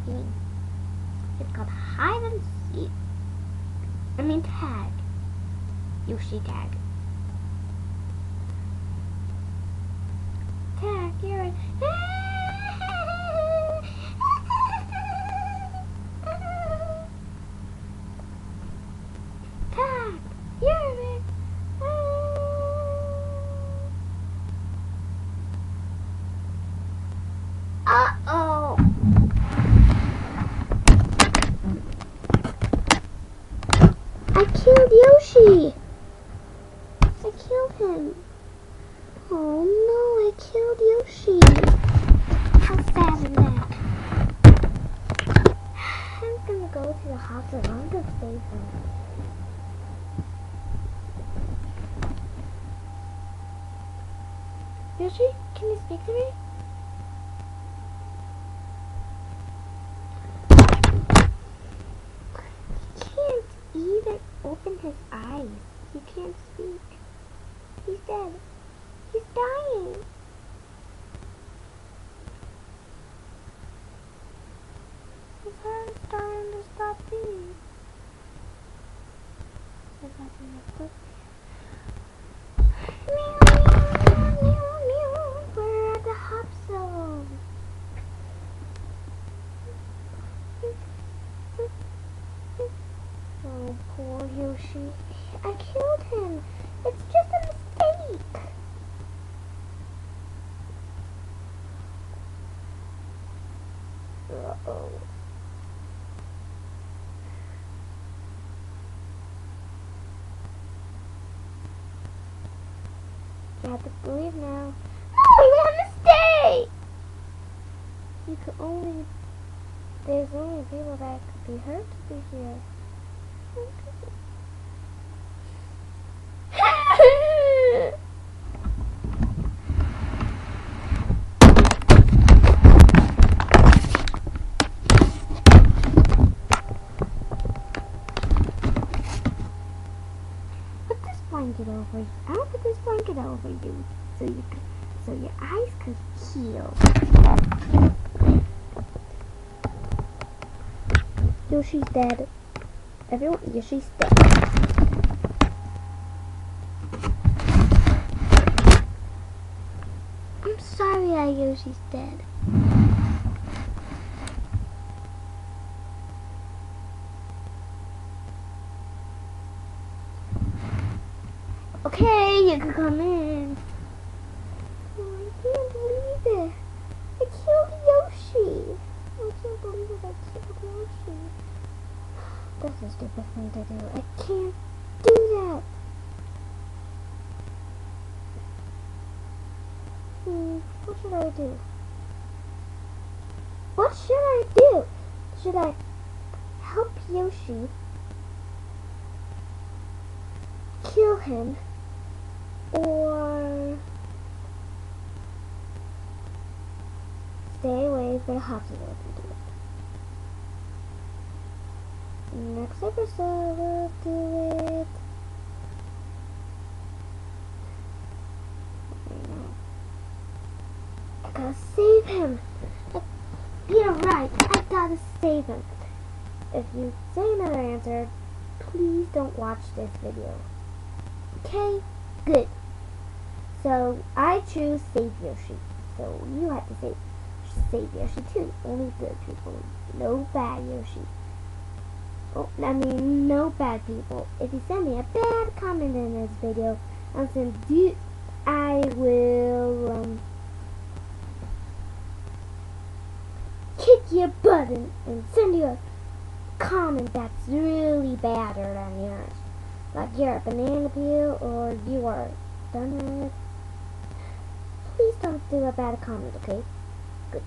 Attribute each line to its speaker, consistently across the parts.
Speaker 1: game. It's called hide and seek. I mean tag. Yoshi tag. Tag, you're it. Tag, you're it. Uh-oh. I killed Yoshi. I killed him. Oh no, I killed Yoshi. How sad is that? I'm gonna go to the hospital. I'm gonna save him. Yoshi, can you speak to me? He can't even open his eyes. He can't speak. He's dead. He's dying. His heart is starting to stop beating. Is that enough quick? We're at the hospital. Oh, poor Yoshi. I killed him. It's just a mistake. Uh-oh. You have to believe now. No, you have to stay! You could only... There's only people that could be hurt to be here. Put this blanket over you. I'll put this blanket over you so your eyes could heal. Yoshi's dead. Everyone, Yoshi's dead. I'm sorry that Yoshi's dead. Okay, you can come in. Oh, I can't believe it. I killed Yoshi. I can't believe it. I killed Yoshi. That's a stupid thing to do. I can't do that. What should I do? What should I do? Should I help Yoshi? Kill him? Or stay away for the hospital to do it? Next episode we'll do it. I gotta save him. You're right. I gotta save him. If you say another answer, please don't watch this video. Okay? Good. So I choose save Yoshi. So you have to save Yoshi too. Only good people. No bad Yoshi. Oh, I mean no bad people. If you send me a bad comment in this video, I will kick your butt and send you a comment that's really badder than yours. Like you're a banana peel or you are a dumbass. Please don't do a bad comment, okay? Good.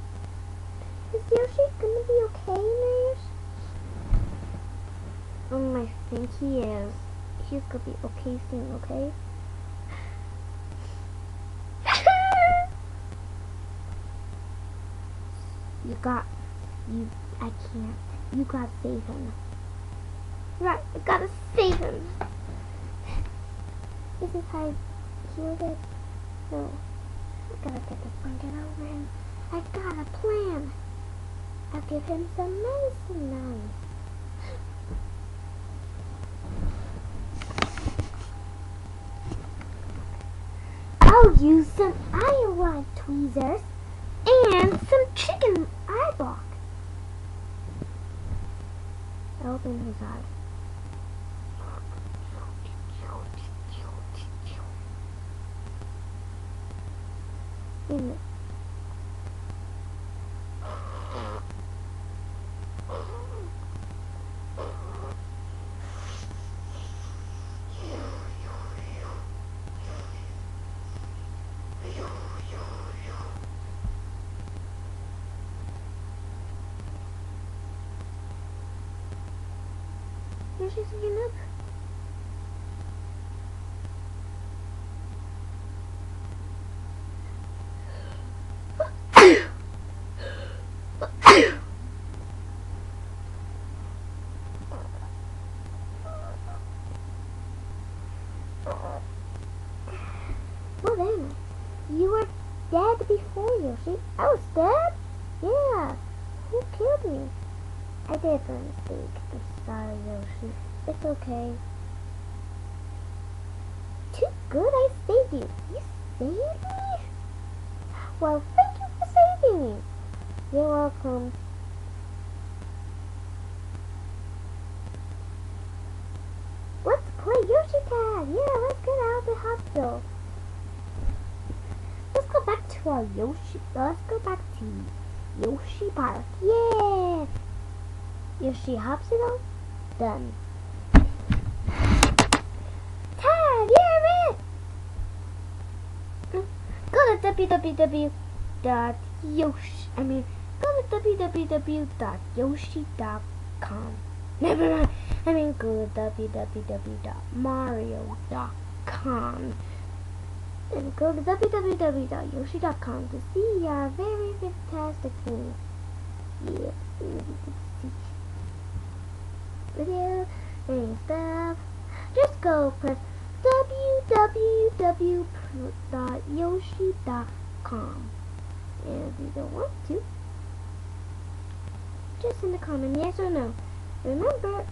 Speaker 1: Is Yoshi gonna be okay, Nash? I think he is. He's gonna be okay soon, okay? I can't. You gotta save him. Right, I gotta save him. This is how I healed it. No. I gotta get this blanket over him. I got a plan. I'll give him some medicine. I'll use some iron tweezers and some chicken eye block. Open his eyes. She's looking up. Well then, you were dead before, Yoshi. I was dead? Yeah. Who killed me? I did a mistake. I'm sorry, Yoshi. It's okay. Too good, I saved you. You saved me? Well, thank you for saving me. You're welcome. Let's play Yoshi Tag. Yeah, let's get out of the hospital. Let's go back to our Yoshi. Let's go back to Yoshi Park. Yeah. Yoshi Hospital. Done. Tag, yeah, man. Go to www.yoshi.com. Never mind. Go to www.mario.com. And go to www.yoshi.com to see our very fantastic things. Yeah, video and stuff. Just go press www.yoshi.com. And if you don't want to, just send a comment, yes or no. Remember,